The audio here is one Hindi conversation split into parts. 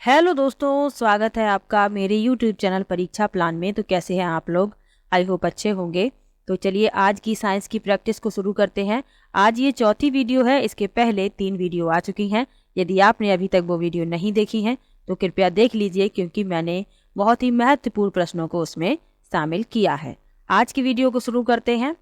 हेलो दोस्तों, स्वागत है आपका मेरे YouTube चैनल परीक्षा प्लान में। तो कैसे हैं आप लोग? आई होप अच्छे होंगे। तो चलिए आज की साइंस की प्रैक्टिस को शुरू करते हैं। आज ये चौथी वीडियो है। इसके पहले 3 वीडियो आ चुकी हैं। यदि आपने अभी तक वो वीडियो नहीं देखी हैं तो कृपया देख लीजिए, क्योंकि मैंने बहुत ही महत्वपूर्ण प्रश्नों को उसमें शामिल किया है। आज की वीडियो को शुरू करते हैं।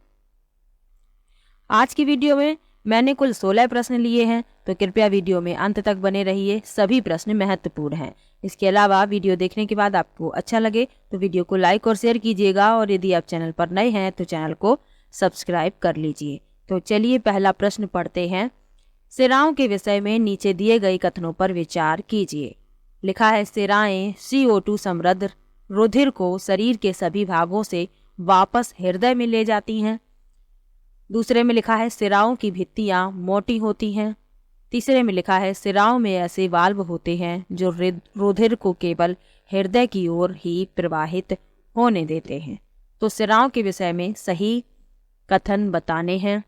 आज की वीडियो में मैंने कुल 16 प्रश्न लिए हैं, तो कृपया वीडियो में अंत तक बने रहिए। सभी प्रश्न महत्वपूर्ण हैं। इसके अलावा वीडियो देखने के बाद आपको अच्छा लगे तो वीडियो को लाइक और शेयर कीजिएगा, और यदि आप चैनल पर नए हैं तो चैनल को सब्सक्राइब कर लीजिए। तो चलिए पहला प्रश्न पढ़ते हैं। सिराओं के विषय में नीचे दिए गए कथनों पर विचार कीजिए। लिखा है, सिराएं CO2 समृद्ध रुधिर को शरीर के सभी भागों से वापस हृदय में ले जाती हैं। दूसरे में लिखा है, सिराओं की भित्तियां मोटी होती हैं। तीसरे में लिखा है, सिराओं में ऐसे वाल्व होते हैं जो रुधिर को केवल हृदय की ओर ही प्रवाहित होने देते हैं। तो सिराओं के विषय में सही कथन बताने हैं।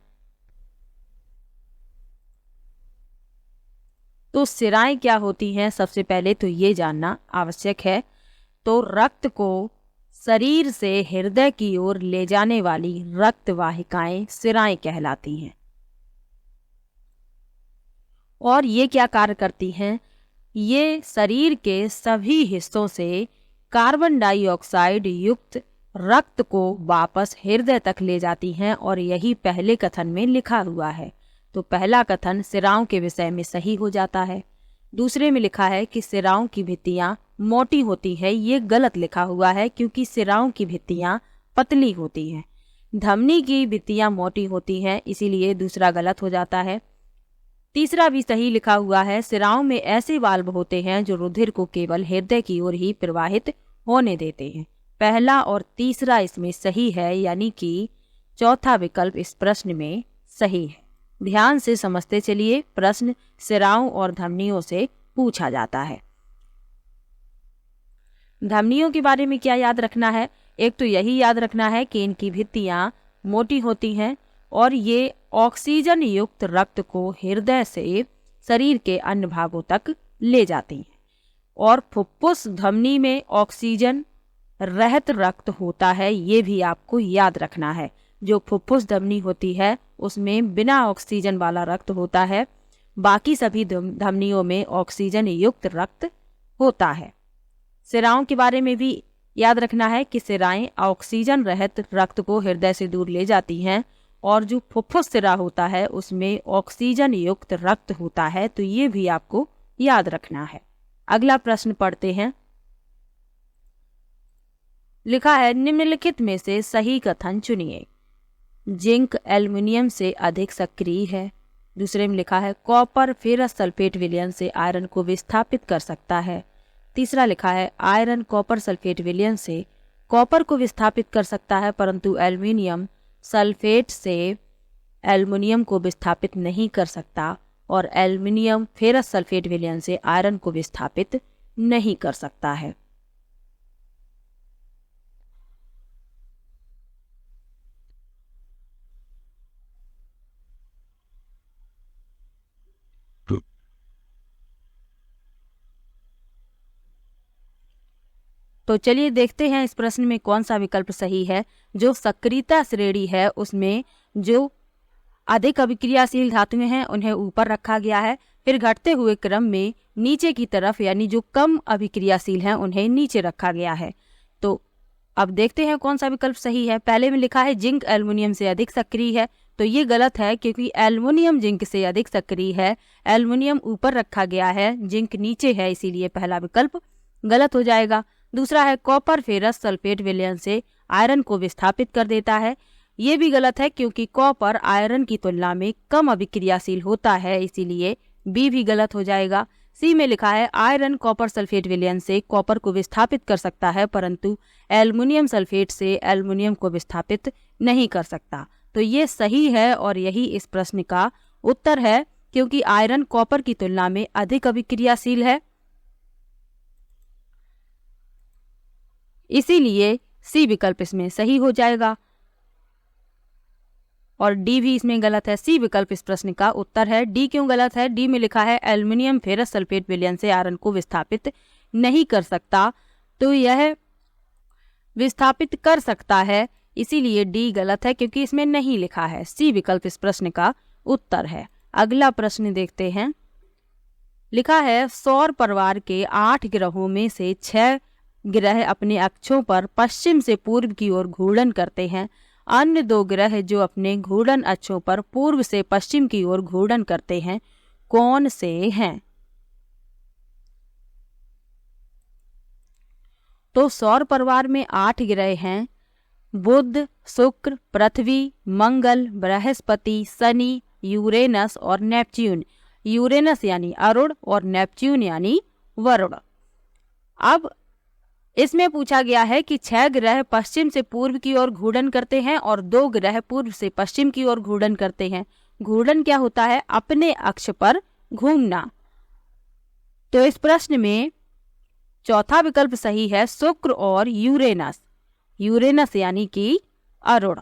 तो सिराएं क्या होती हैं, सबसे पहले तो ये जानना आवश्यक है। तो रक्त को शरीर से हृदय की ओर ले जाने वाली रक्त वाहिकाएं सिराएं कहलाती हैं। और ये क्या कार्य करती हैं? ये शरीर के सभी हिस्सों से कार्बन डाइऑक्साइड युक्त रक्त को वापस हृदय तक ले जाती हैं, और यही पहले कथन में लिखा हुआ है। तो पहला कथन सिराओं के विषय में सही हो जाता है। दूसरे में लिखा है कि सिराओं की भित्तियां मोटी होती है, ये गलत लिखा हुआ है, क्योंकि सिराओं की भित्तियां पतली होती हैं। धमनी की भित्तियां मोटी होती हैं, इसीलिए दूसरा गलत हो जाता है। तीसरा भी सही लिखा हुआ है, सिराओं में ऐसे वाल्व होते हैं जो रुधिर को केवल हृदय की ओर ही प्रवाहित होने देते हैं। पहला और तीसरा इसमें सही है, यानी कि चौथा विकल्प इस प्रश्न में सही है। ध्यान से समझते चलिए। प्रश्न सिराओं और धमनियों से पूछा जाता है। धमनियों के बारे में क्या याद रखना है? एक तो यही याद रखना है कि इनकी भित्तियां मोटी होती हैं और ये ऑक्सीजन युक्त रक्त को हृदय से शरीर के अन्य भागों तक ले जाती हैं। और फुफ्फुस धमनी में ऑक्सीजन रहित रक्त होता है, ये भी आपको याद रखना है। जो फुफ्फुस धमनी होती है उसमें बिना ऑक्सीजन वाला रक्त होता है, बाकी सभी धमनियों में ऑक्सीजन युक्त रक्त होता है। सिराओं के बारे में भी याद रखना है कि सिराएं ऑक्सीजन रहित रक्त को हृदय से दूर ले जाती हैं, और जो फुफ्फुस सिरा होता है उसमें ऑक्सीजन युक्त रक्त होता है। तो ये भी आपको याद रखना है। अगला प्रश्न पढ़ते हैं। लिखा है, निम्नलिखित में से सही कथन चुनिए। जिंक एल्युमिनियम से अधिक सक्रिय है। दूसरे में लिखा है, कॉपर फेरस सल्फेट विलयन से आयरन को विस्थापित कर सकता है। तीसरा लिखा है, आयरन कॉपर सल्फेट विलयन से कॉपर को विस्थापित कर सकता है, परंतु एल्युमिनियम सल्फेट से एल्युमिनियम को विस्थापित नहीं कर सकता, और एल्युमिनियम फेरस सल्फेट विलयन से आयरन को विस्थापित नहीं कर सकता है। तो चलिए देखते हैं इस प्रश्न में कौन सा विकल्प सही है। जो सक्रियता श्रेणी है उसमें जो अधिक अभिक्रियाशील धातुएं हैं उन्हें ऊपर रखा गया है, फिर घटते हुए क्रम में नीचे की तरफ यानी जो कम अभिक्रियाशील हैं उन्हें नीचे रखा गया है। तो अब देखते हैं कौन सा विकल्प सही है। पहले में लिखा है जिंक एल्युमिनियम से अधिक सक्रिय है, तो ये गलत है, क्योंकि एल्युमिनियम जिंक से अधिक सक्रिय है। एल्युमिनियम ऊपर रखा गया है, जिंक नीचे है, इसीलिए पहला विकल्प गलत हो जाएगा। दूसरा है, कॉपर फेरस सल्फेट विलयन से आयरन को विस्थापित कर देता है। ये भी गलत है, क्योंकि कॉपर आयरन की तुलना में कम अभिक्रियाशील होता है, इसीलिए बी भी गलत हो जाएगा। सी में लिखा है, आयरन कॉपर सल्फेट विलयन से कॉपर को विस्थापित कर सकता है, परंतु एल्युमिनियम सल्फेट से एल्युमिनियम को विस्थापित नहीं कर सकता। तो ये सही है और यही इस प्रश्न का उत्तर है, क्योंकि आयरन कॉपर की तुलना में अधिक अभिक्रियाशील है, इसीलिए सी विकल्प इसमें सही हो जाएगा। और डी भी इसमें गलत है। सी विकल्प इस प्रश्न का उत्तर है। डी क्यों गलत है? डी में लिखा है एल्युमिनियम फेरस सल्फेट विलयन से आयरन को विस्थापित नहीं कर सकता, तो यह विस्थापित कर सकता है, इसीलिए डी गलत है क्योंकि इसमें नहीं लिखा है। सी विकल्प इस प्रश्न का उत्तर है। अगला प्रश्न देखते हैं। लिखा है सौर परिवार के 8 ग्रहों में से 6 ग्रह अपने अक्षों पर पश्चिम से पूर्व की ओर घूर्णन करते हैं। अन्य 2 ग्रह जो अपने घूर्णन अक्षों पर पूर्व से पश्चिम की ओर घूर्णन करते हैं, कौन से हैं? तो सौर परिवार में 8 ग्रह हैं। बुध, शुक्र, पृथ्वी, मंगल, बृहस्पति, शनि, यूरेनस और नेपच्यून। यूरेनस यानी अरुण और नेपच्यून यानी वरुण। अब इसमें पूछा गया है कि 6 ग्रह पश्चिम से पूर्व की ओर घूर्णन करते हैं और 2 ग्रह पूर्व से पश्चिम की ओर घूर्णन करते हैं। घूर्णन क्या होता है? अपने अक्ष पर घूमना। तो इस प्रश्न में चौथा विकल्प सही है, शुक्र और यूरेनस। यूरेनस यानी कि अरुण।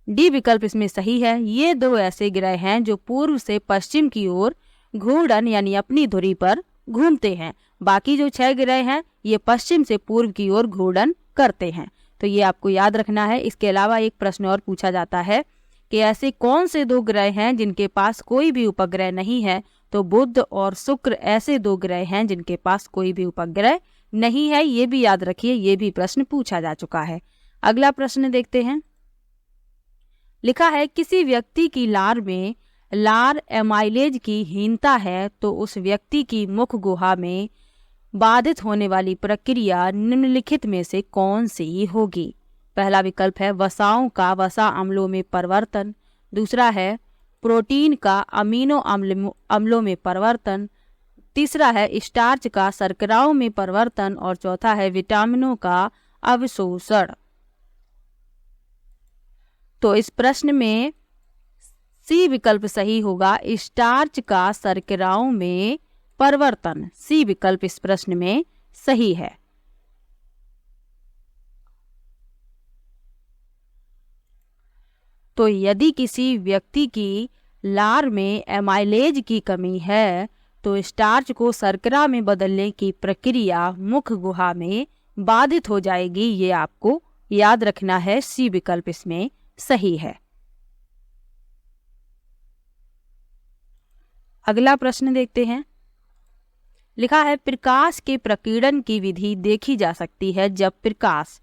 डी विकल्प इसमें सही है। ये 2 ऐसे ग्रह हैं जो पूर्व से पश्चिम की ओर घूर्णन यानी अपनी धुरी पर घूमते हैं। बाकी जो 6 ग्रह हैं ये पश्चिम से पूर्व की ओर घूर्णन करते हैं। तो ये आपको याद रखना है। इसके अलावा एक प्रश्न और पूछा जाता है कि ऐसे कौन से 2 ग्रह हैं जिनके पास कोई भी उपग्रह नहीं है? तो बुध और शुक्र ऐसे 2 ग्रह हैं जिनके पास कोई भी उपग्रह नहीं है। ये भी याद रखिए, ये भी प्रश्न पूछा जा चुका है। अगला प्रश्न देखते हैं। लिखा है किसी व्यक्ति की लार में लार एमाइलेज की हीनता है तो उस व्यक्ति की मुख गुहा में बाधित होने वाली प्रक्रिया निम्नलिखित में से कौन सी होगी? पहला विकल्प है वसाओं का वसा अम्लों में परिवर्तन। दूसरा है प्रोटीन का अमीनो अम्लों में परिवर्तन। तीसरा है स्टार्च का शर्कराओं में परिवर्तन और चौथा है विटामिनों का अवशोषण। तो इस प्रश्न में सी विकल्प सही होगा, स्टार्च का शर्कराओं में परिवर्तन। सी विकल्प इस प्रश्न में सही है। तो यदि किसी व्यक्ति की लार में एमाइलेज की कमी है तो स्टार्च को शर्करा में बदलने की प्रक्रिया मुख गुहा में बाधित हो जाएगी। ये आपको याद रखना है। सी विकल्प इसमें सही है। अगला प्रश्न देखते हैं। लिखा है प्रकाश के प्रकीर्णन की विधि देखी जा सकती है जब प्रकाश,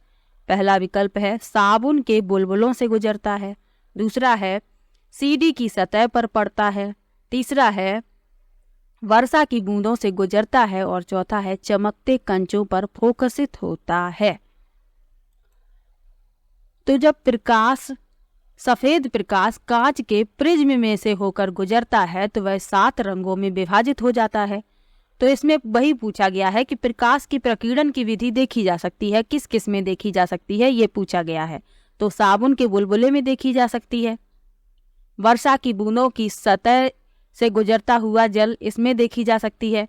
पहला विकल्प है साबुन के बुलबुलों से गुजरता है। दूसरा है सीडी की सतह पर पड़ता है। तीसरा है वर्षा की बूंदों से गुजरता है और चौथा है चमकते कंचों पर फोकसित होता है। तो जब प्रकाश, सफेद प्रकाश कांच के प्रिज्म में से होकर गुजरता है तो वह 7 रंगों में विभाजित हो जाता है। तो इसमें वही पूछा गया है कि प्रकाश की प्रकीर्णन की विधि देखी जा सकती है, किस किस में देखी जा सकती है, ये पूछा गया है। तो साबुन के बुलबुले में देखी जा सकती है, वर्षा की बूंदों की सतह से गुजरता हुआ जल इसमें देखी जा सकती है,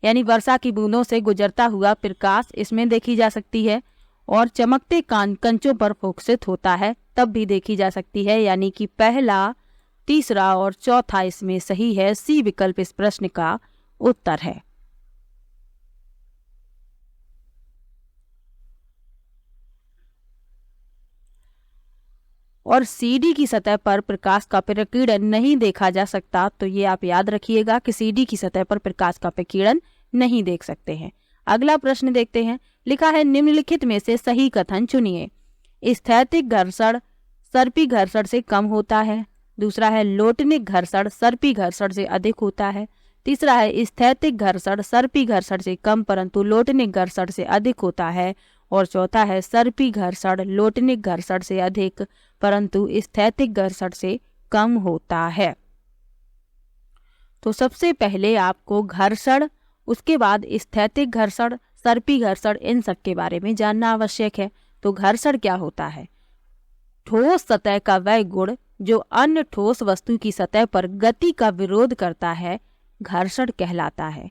यानी वर्षा की बूंदों से गुजरता हुआ प्रकाश इसमें देखी जा सकती है, और चमकते कंचों पर फोकसित होता है तब भी देखी जा सकती है। यानी कि पहला, तीसरा और चौथा इसमें सही है। सी विकल्प इस प्रश्न का उत्तर है। और सीडी की सतह पर प्रकाश का प्रकीर्णन नहीं देखा जा सकता, तो ये आप याद रखिएगा कि सीडी की सतह पर प्रकाश का प्रकीर्णन नहीं देख सकते हैं। अगला प्रश्न देखते हैं। लिखा है निम्नलिखित में से सही कथन चुनिए। स्थैतिक घर्षण सर्पी घर्षण से कम होता है। दूसरा है लोटनिक घर्षण सर्पी घर्षण से अधिक होता है। तीसरा है स्थैतिक घर्षण सर्पी घर्षण से कम परंतु लोटनिक घर्षण से अधिक होता है। और चौथा है सर्पी घर्षण लोटनिक घर्षण से अधिक परंतु स्थैतिक घर्षण से कम होता है। तो सबसे पहले आपको घर्षण, उसके बाद स्थैतिक घर्षण, सर्पी घर्षण, इन सब के बारे में जानना आवश्यक है। तो घर्षण क्या होता है? ठोस सतह का वह गुण जो अन्य ठोस वस्तु की सतह पर गति का विरोध करता है घर्षण कहलाता है।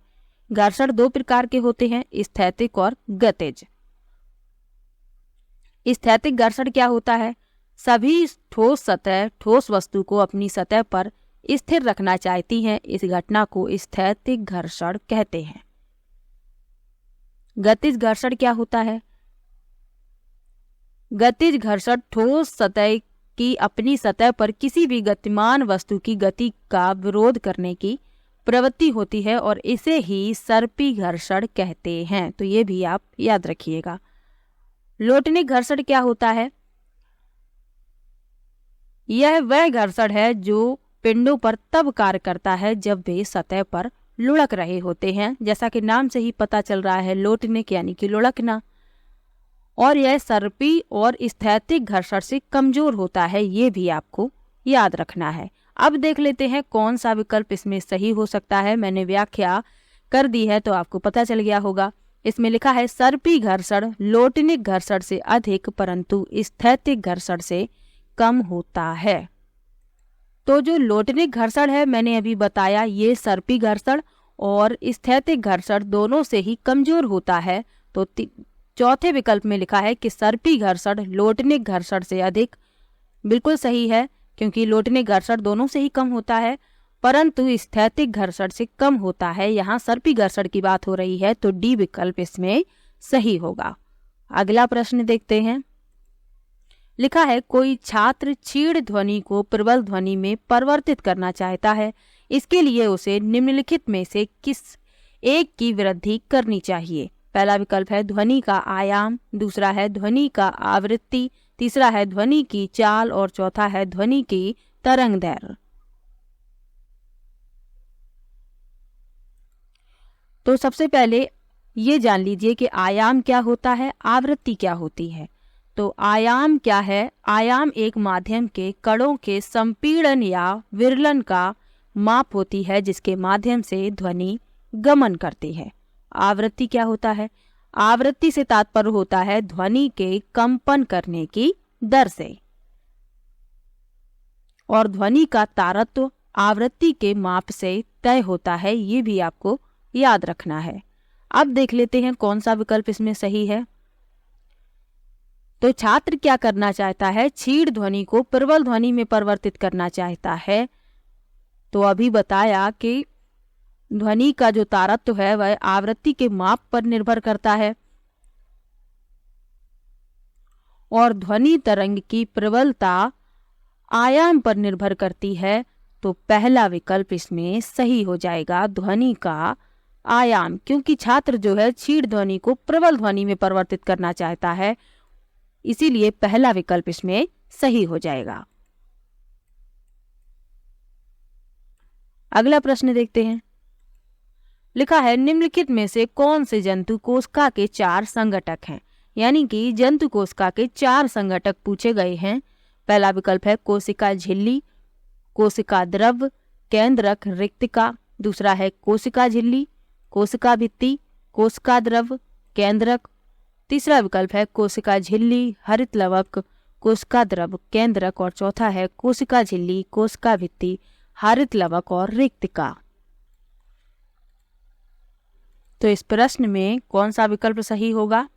घर्षण 2 प्रकार के होते हैं, स्थैतिक और गतिज। स्थैतिक घर्षण क्या होता है? सभी ठोस सतह ठोस वस्तु को अपनी सतह पर स्थिर रखना चाहती हैं। इस घटना को स्थैतिक घर्षण कहते हैं। गतिज घर्षण क्या होता है? गतिज घर्षण ठोस सतह की अपनी सतह पर किसी भी गतिमान वस्तु की गति का विरोध करने की प्रवृत्ति होती है और इसे ही सर्पी घर्षण कहते हैं। तो ये भी आप याद रखिएगा। लोटनिक घर्षण क्या होता है? यह वह घर्षण है जो पिंडों पर तब कार्य करता है जब वे सतह पर लुढ़क रहे होते हैं। जैसा कि नाम से ही पता चल रहा है, लोटनिक यानी कि लुढ़कना। और यह सर्पी और स्थैतिक घर्षण से कमजोर होता है, ये भी आपको याद रखना है। अब देख लेते हैं कौन सा विकल्प इसमें सही हो सकता है। मैंने व्याख्या कर दी है तो आपको पता चल गया होगा। इसमें लिखा है सर्पी घर्षण लोटनिक घर्षण से अधिक परंतु स्थैतिक घर्षण से कम होता है। तो जो लोटनिक घर्षण है, मैंने अभी बताया, ये सर्पी घर्षण और स्थैतिक घर्षण दोनों से ही कमजोर होता है। तो चौथे विकल्प में लिखा है कि सर्पी घर्षण लोटनिक घर्षण से अधिक। बिल्कुल सही है, क्योंकि लोटनिक घर्षण दोनों से ही कम होता है परंतु स्थैतिक घर्षण से कम होता है। यहाँ सर्पी घर्षण की बात हो रही है, तो डी विकल्प इसमें सही होगा। अगला प्रश्न देखते हैं। लिखा है कोई छात्र क्षीण ध्वनि को प्रबल ध्वनि में परिवर्तित करना चाहता है। इसके लिए उसे निम्नलिखित में से किस एक की वृद्धि करनी चाहिए? पहला विकल्प है ध्वनि का आयाम, दूसरा है ध्वनि का आवृत्ति, तीसरा है ध्वनि की चाल और चौथा है ध्वनि की तरंग दैर्घ्य। तो सबसे पहले ये जान लीजिए कि आयाम क्या होता है, आवृत्ति क्या होती है। तो आयाम क्या है? आयाम एक माध्यम के कणों के संपीड़न या विरलन का माप होती है जिसके माध्यम से ध्वनि गमन करती है। आवृत्ति क्या होता है? आवृत्ति से तात्पर्य होता है ध्वनि के कंपन करने की दर से, और ध्वनि का तारत्व आवृत्ति के माप से तय होता है। ये भी आपको याद रखना है। अब देख लेते हैं कौन सा विकल्प इसमें सही है। तो छात्र क्या करना चाहता है? क्षीण ध्वनि को प्रबल ध्वनि में परिवर्तित करना चाहता है। तो अभी बताया कि ध्वनि का जो तारत्व है वह आवृत्ति के माप पर निर्भर करता है और ध्वनि तरंग की प्रबलता आयाम पर निर्भर करती है। तो पहला विकल्प इसमें सही हो जाएगा, ध्वनि का आयाम, क्योंकि छात्र जो है क्षीण ध्वनि को प्रबल ध्वनि में परिवर्तित करना चाहता है, इसीलिए पहला विकल्प इसमें सही हो जाएगा। अगला प्रश्न देखते हैं। लिखा है निम्नलिखित में से कौन से जंतु कोशिका के 4 संघटक हैं? यानी कि जंतु कोशिका के 4 संघटक पूछे गए हैं। पहला विकल्प है कोशिका झिल्ली, कोशिका द्रव, केंद्रक, रिक्तिका। दूसरा है कोशिका झिल्ली, कोशिका भित्ति, कोशिका द्रव, केंद्रक। तीसरा विकल्प है कोशिका झिल्ली, हरित लवक, कोशिका द्रव, केंद्रक। और चौथा है कोशिका झिल्ली, कोशिका भित्ति, हरित लवक और रिक्तिका। तो इस प्रश्न में कौन सा विकल्प सही होगा?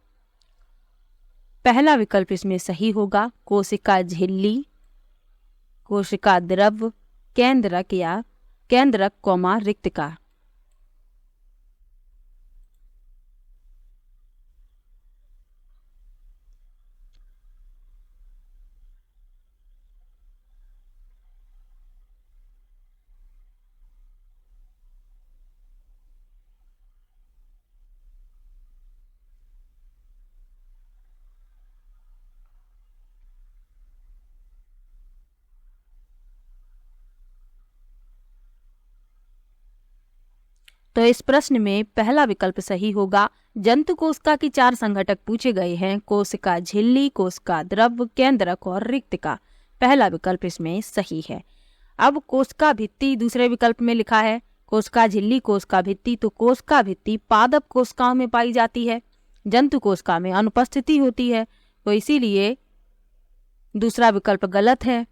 पहला विकल्प इसमें सही होगा, कोशिका झिल्ली, कोशिका द्रव, केंद्रक या केंद्रक कौमा रिक्तिका। तो इस प्रश्न में पहला विकल्प सही होगा। जंतु कोशिका की 4 संघटक पूछे गए हैं, कोशिका झिल्ली, कोशिका द्रव, केंद्रक और रिक्तिका। पहला विकल्प इसमें सही है। अब कोशिका भित्ति दूसरे विकल्प में लिखा है, कोशिका झिल्ली, कोशिका भित्ति। तो कोशिका भित्ति पादप कोशिकाओं में पाई जाती है, जंतु कोशिका में अनुपस्थिति होती है, तो इसीलिए दूसरा विकल्प गलत है।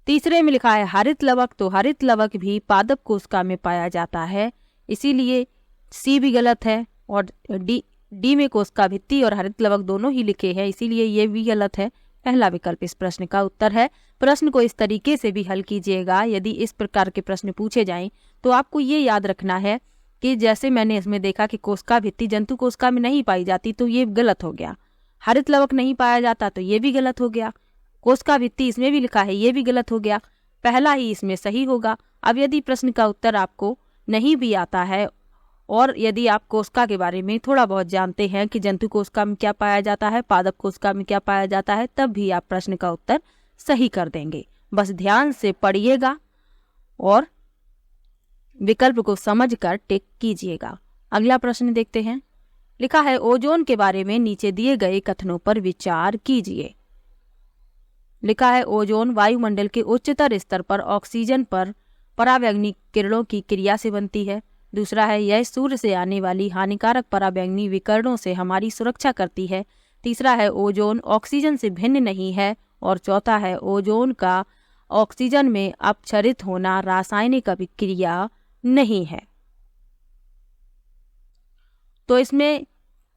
तीसरे में लिखा है हरित लवक, तो हरित लवक भी पादप कोशिका में पाया जाता है, इसीलिए सी भी गलत है। और डी में कोशिका भित्ति और हरित लवक दोनों ही लिखे हैं, इसीलिए ये भी गलत है। पहला विकल्प इस प्रश्न का उत्तर है। प्रश्न को इस तरीके से भी हल कीजिएगा, यदि इस प्रकार के प्रश्न पूछे जाएं तो आपको ये याद रखना है कि जैसे मैंने इसमें देखा कि कोशिका भित्ति जंतु कोशिका में नहीं पाई जाती तो ये गलत हो गया, हरित लवक नहीं पाया जाता तो ये भी गलत हो गया, कोशिका भित्ति इसमें भी लिखा है ये भी गलत हो गया, पहला ही इसमें सही होगा। अब यदि प्रश्न का उत्तर आपको नहीं भी आता है और यदि आप कोशिका के बारे में थोड़ा बहुत जानते हैं कि जंतु कोशिका में क्या पाया जाता है, पादप कोशिका में क्या पाया जाता है, तब भी आप प्रश्न का उत्तर सही कर देंगे। बस ध्यान से पढ़िएगा और विकल्प को समझकर टिक कीजिएगा। अगला प्रश्न देखते हैं। लिखा है ओजोन के बारे में नीचे दिए गए कथनों पर विचार कीजिए। लिखा है ओजोन वायुमंडल के उच्चतर स्तर पर ऑक्सीजन पर परावैंगनी किरणों की क्रिया से बनती है। दूसरा है यह सूर्य से आने वाली हानिकारक परावैंगनी विकिरणों से हमारी सुरक्षा करती है। तीसरा है ओजोन ऑक्सीजन से भिन्न नहीं है। और चौथा है ओजोन का ऑक्सीजन में अपक्षरित होना रासायनिक अभिक्रिया नहीं है। तो इसमें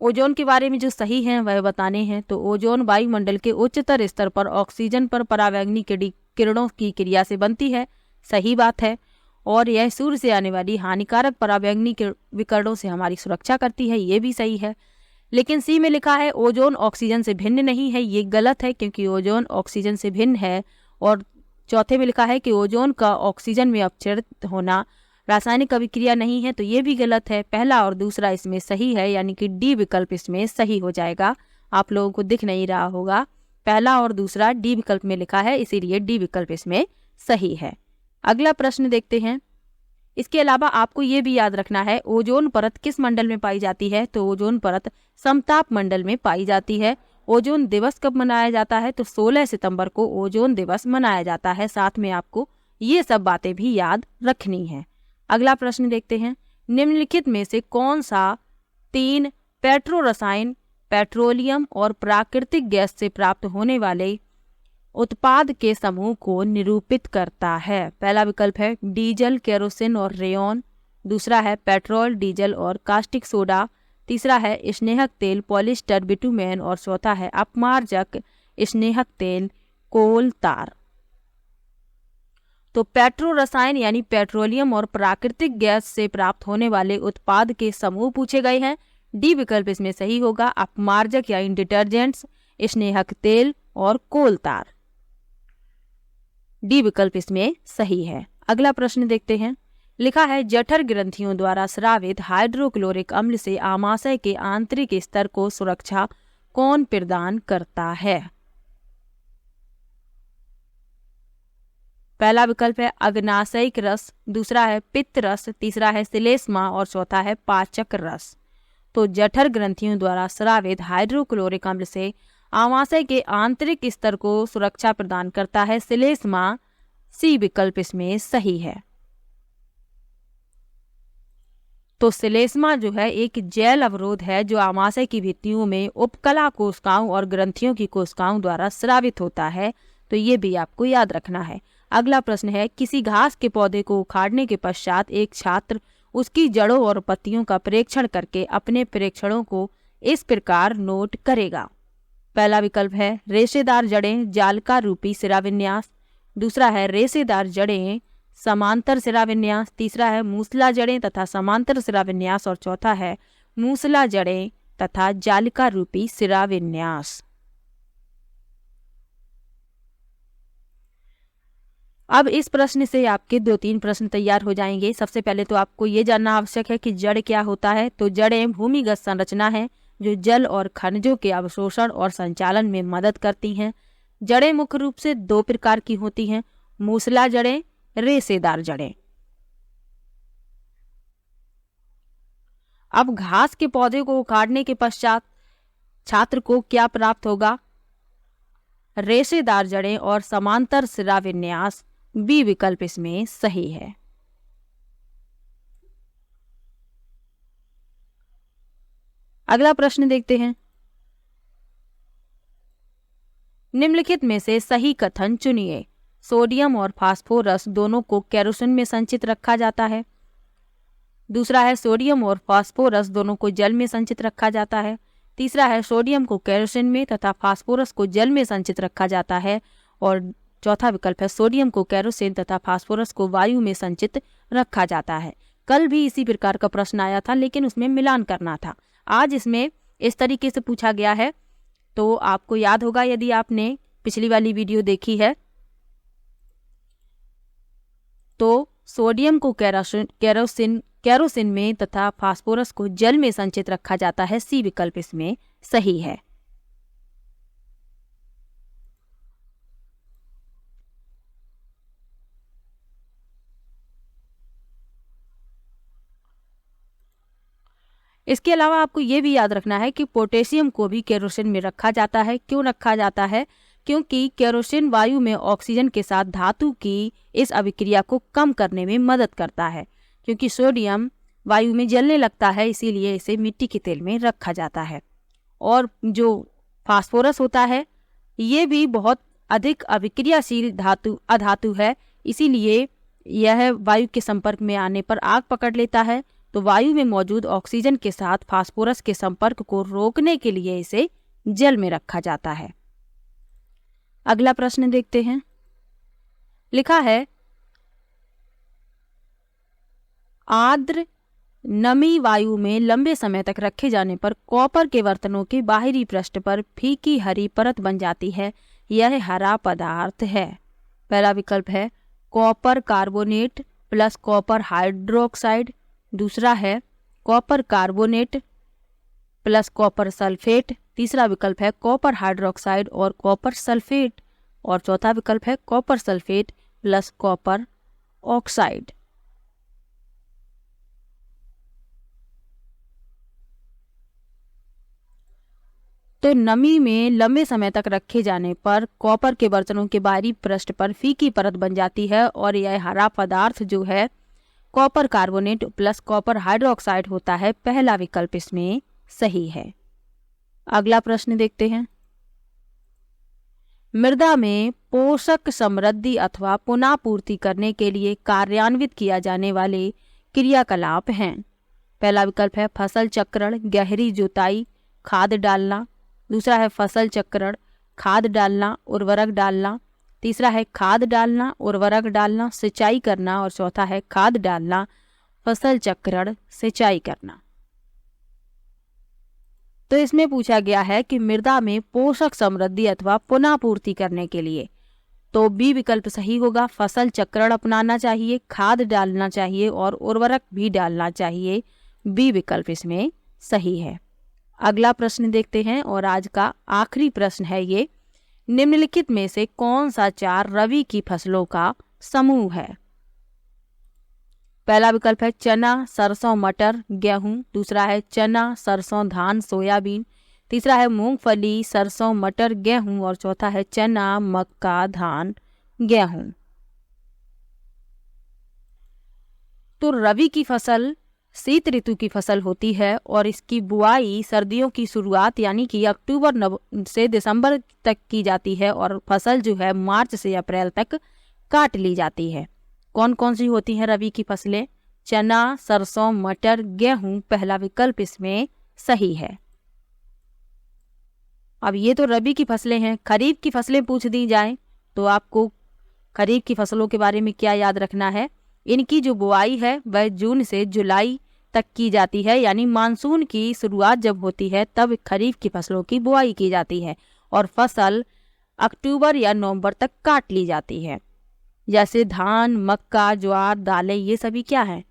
ओजोन के बारे में जो सही है वह बताने हैं। तो ओजोन वायुमंडल के उच्चतर स्तर पर ऑक्सीजन पर परावैंगनी किरणों की क्रिया से बनती है, सही बात है। और यह सूर्य से आने वाली हानिकारक परावैंगनी विकिरणों से हमारी सुरक्षा करती है, ये भी सही है। लेकिन सी में लिखा है ओजोन ऑक्सीजन से भिन्न नहीं है, ये गलत है क्योंकि ओजोन ऑक्सीजन से भिन्न है। और चौथे में लिखा है कि ओजोन का ऑक्सीजन में अपक्षरित होना रासायनिक अभिक्रिया नहीं है, तो ये भी गलत है। पहला और दूसरा इसमें सही है, यानी कि डी विकल्प इसमें सही हो जाएगा। आप लोगों को दिख नहीं रहा होगा, पहला और दूसरा डी विकल्प में लिखा है, इसीलिए डी विकल्प इसमें सही है। अगला प्रश्न देखते हैं। इसके अलावा आपको ये भी याद रखना है ओजोन परत किस मंडल में पाई जाती है। तो ओजोन परत समताप मंडल में पाई जाती है। ओजोन दिवस कब मनाया जाता है। तो 16 सितंबर को ओजोन दिवस मनाया जाता है। साथ में आपको ये सब बातें भी याद रखनी है। अगला प्रश्न देखते हैं। निम्नलिखित में से कौन सा 3 पेट्रो रसायन पेट्रोलियम और प्राकृतिक गैस से प्राप्त होने वाले उत्पाद के समूह को निरूपित करता है। पहला विकल्प है डीजल, केरोसिन और रेयन। दूसरा है पेट्रोल, डीजल और कास्टिक सोडा। तीसरा है स्नेहक तेल, पॉलिस्टर, बिटुमेन। और चौथा है अपमार्जक, स्नेहक तेल, कोल तार। तो पेट्रो रसायन यानी पेट्रोलियम और प्राकृतिक गैस से प्राप्त होने वाले उत्पाद के समूह पूछे गए हैं। डी विकल्प इसमें सही होगा, अपमार्जक यानी डिटर्जेंट्स, स्नेहक तेल और कोल तार। डी विकल्प इसमें सही है। अगला प्रश्न देखते हैं। लिखा है जठर ग्रंथियों द्वारा स्रावित हाइड्रोक्लोरिक अम्ल से आमाशय के आंतरिक स्तर को सुरक्षा कौन प्रदान करता है। पहला विकल्प है अग्नाशयिक रस, दूसरा है पित्त रस, तीसरा है श्लेष्मा और चौथा है पाचक रस। तो जठर ग्रंथियों द्वारा स्रावित हाइड्रोक्लोरिक अम्ल से आमाशय के आंतरिक स्तर को सुरक्षा प्रदान करता है श्लेष्मा। सी विकल्प इसमें सही है। तो श्लेष्मा जो है एक जैल अवरोध है जो आमाशय की भित्तियों में उपकला कोशिकाओं और ग्रंथियों की कोशिकाओं द्वारा स्रावित होता है। तो ये भी आपको याद रखना है। अगला प्रश्न है किसी घास के पौधे को उखाड़ने के पश्चात एक छात्र उसकी जड़ों और पत्तियों का प्रेक्षण करके अपने प्रेक्षणों को इस प्रकार नोट करेगा। पहला विकल्प है रेशेदार जड़ें, जालका रूपी सिराविन्यास। दूसरा है रेशेदार जड़ें, समांतर सिराविन्यास। तीसरा है मूसला जड़ें तथा समांतर सिराविन्यास। और चौथा है मूसला जड़ें तथा जालिका रूपी सिराविन्यास। अब इस प्रश्न से आपके 2-3 प्रश्न तैयार हो जाएंगे। सबसे पहले तो आपको ये जानना आवश्यक है कि जड़ क्या होता है। तो जड़ें भूमिगत संरचना है जो जल और खनिजों के अवशोषण और संचालन में मदद करती हैं। जड़ें मुख्य रूप से 2 प्रकार की होती हैं, मूसला जड़ें, रेशेदार जड़ें। अब घास के पौधे को उखाड़ने के पश्चात छात्र को क्या प्राप्त होगा। रेशेदार जड़ें और समांतर सिराविन्यास। बी विकल्प इसमें सही है। अगला प्रश्न देखते हैं। निम्नलिखित में से सही कथन चुनिए। सोडियम और फास्फोरस दोनों को केरोसिन में संचित रखा जाता है। दूसरा है सोडियम और फास्फोरस दोनों को जल में संचित रखा जाता है। तीसरा है सोडियम को केरोसिन में तथा फास्फोरस को जल में संचित रखा जाता है। और चौथा विकल्प है सोडियम को केरोसिन तथा फास्फोरस को वायु में संचित रखा जाता है। कल भी इसी प्रकार का प्रश्न आया था, लेकिन उसमें मिलान करना था। आज इसमें इस तरीके से पूछा गया है, तो आपको याद होगा यदि आपने पिछली वाली वीडियो देखी है तो सोडियम को केरोसिन में तथा फास्फोरस को जल में संचित रखा जाता है। सी विकल्प इसमें सही है। इसके अलावा आपको ये भी याद रखना है कि पोटेशियम को भी केरोसिन में रखा जाता है। क्यों रखा जाता है? क्योंकि केरोसिन वायु में ऑक्सीजन के साथ धातु की इस अभिक्रिया को कम करने में मदद करता है। क्योंकि सोडियम वायु में जलने लगता है, इसीलिए इसे मिट्टी के तेल में रखा जाता है। और जो फास्फोरस होता है ये भी बहुत अधिक अभिक्रियाशील अधातु है, इसीलिए यह वायु के संपर्क में आने पर आग पकड़ लेता है। तो वायु में मौजूद ऑक्सीजन के साथ फास्फोरस के संपर्क को रोकने के लिए इसे जल में रखा जाता है। अगला प्रश्न देखते हैं। लिखा है आर्द्र नमी वायु में लंबे समय तक रखे जाने पर कॉपर के बर्तनों के बाहरी पृष्ठ पर फीकी हरी परत बन जाती है। यह हरा पदार्थ है। पहला विकल्प है copper carbonate plus copper hydroxide. दूसरा है copper carbonate plus copper sulphate. तीसरा विकल्प है कॉपर हाइड्रोक्साइड और कॉपर सल्फेट। और चौथा विकल्प है copper sulphate plus copper oxide. तो नमी में लंबे समय तक रखे जाने पर कॉपर के बर्तनों के बाहरी पृष्ठ पर फीकी परत बन जाती है और यह हरा पदार्थ जो है copper carbonate plus copper hydroxide होता है। पहला विकल्प इसमें सही है। अगला प्रश्न देखते हैं। मृदा में पोषक समृद्धि अथवा पुनःपूर्ति करने के लिए कार्यान्वित किया जाने वाले क्रियाकलाप हैं। पहला विकल्प है फसल चक्रण, गहरी जुताई, खाद डालना। दूसरा है फसल चक्रण, खाद डालना, उर्वरक डालना। तीसरा है खाद डालना, उर्वरक डालना, सिंचाई करना। और चौथा है खाद डालना, फसल चक्रण, सिंचाई करना। तो इसमें पूछा गया है कि मृदा में पोषक समृद्धि अथवा पुनःपूर्ति करने के लिए, तो बी विकल्प सही होगा। फसल चक्रण अपनाना चाहिए, खाद डालना चाहिए और उर्वरक भी डालना चाहिए। बी विकल्प इसमें सही है। अगला प्रश्न देखते हैं और आज का आखिरी प्रश्न है ये। निम्नलिखित में से कौन सा 4 रबी की फसलों का समूह है? पहला विकल्प है चना, सरसों, मटर, गेहूं। दूसरा है चना, सरसों, धान, सोयाबीन। तीसरा है मूंगफली, सरसों, मटर, गेहूं। और चौथा है चना, मक्का, धान, गेहूं। तो रबी की फसल शीत ऋतु की फसल होती है और इसकी बुआई सर्दियों की शुरुआत यानी कि अक्टूबर से दिसंबर तक की जाती है और फसल जो है मार्च से अप्रैल तक काट ली जाती है। कौन कौन सी होती हैं रबी की फसलें? चना, सरसों, मटर, गेहूं। पहला विकल्प इसमें सही है। अब ये तो रबी की फसलें हैं। खरीफ की फसलें पूछ दी जाएं तो आपको खरीफ की फसलों के बारे में क्या याद रखना है? इनकी जो बुआई है वह जून से जुलाई तक की जाती है, यानी मानसून की शुरुआत जब होती है तब खरीफ की फसलों की बुआई की जाती है और फसल अक्टूबर या नवंबर तक काट ली जाती है। जैसे धान, मक्का, ज्वार, दालें, ये सभी क्या है?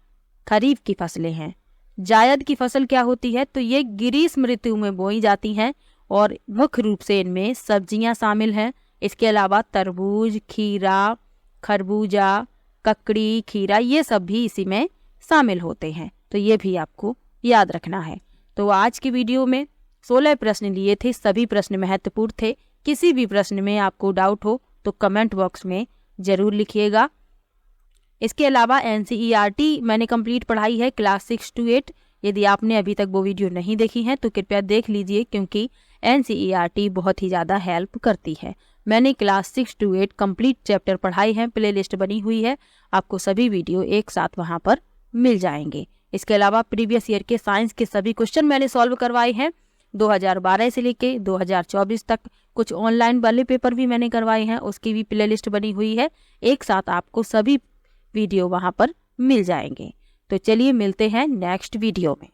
खरीफ की फसलें हैं। जायद की फसल क्या होती है? तो ये ग्रीष्म ऋतु में बोई जाती हैं और मुख्य रूप से इनमें सब्जियां शामिल हैं। इसके अलावा तरबूज, खीरा, खरबूजा, ककड़ी, खीरा, ये सब भी इसी में शामिल होते हैं। तो ये भी आपको याद रखना है। तो आज की वीडियो में 16 प्रश्न लिए थे, सभी प्रश्न महत्वपूर्ण थे। किसी भी प्रश्न में आपको डाउट हो तो कमेंट बॉक्स में ज़रूर लिखिएगा। इसके अलावा NCERT मैंने कंप्लीट पढ़ाई है क्लास 6 to 8। यदि आपने अभी तक वो वीडियो नहीं देखी है तो कृपया देख लीजिए, क्योंकि NCERT बहुत ही ज़्यादा हेल्प करती है। मैंने क्लास 6 to 8 कंप्लीट चैप्टर पढ़ाई है, प्लेलिस्ट बनी हुई है, आपको सभी वीडियो एक साथ वहाँ पर मिल जाएंगे। इसके अलावा प्रीवियस ईयर के साइंस के सभी क्वेश्चन मैंने सॉल्व करवाए हैं। 2012 से लेके 2024 तक। कुछ ऑनलाइन वाले पेपर भी मैंने करवाए हैं, उसकी भी प्लेलिस्ट बनी हुई है। एक साथ आपको सभी वीडियो वहाँ पर मिल जाएंगे। तो चलिए मिलते हैं नेक्स्ट वीडियो में।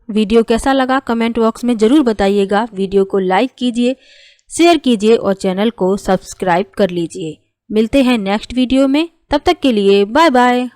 वीडियो कैसा लगा कमेंट बॉक्स में ज़रूर बताइएगा। वीडियो को लाइक कीजिए, शेयर कीजिए और चैनल को सब्सक्राइब कर लीजिए। मिलते हैं नेक्स्ट वीडियो में, तब तक के लिए बाय बाय।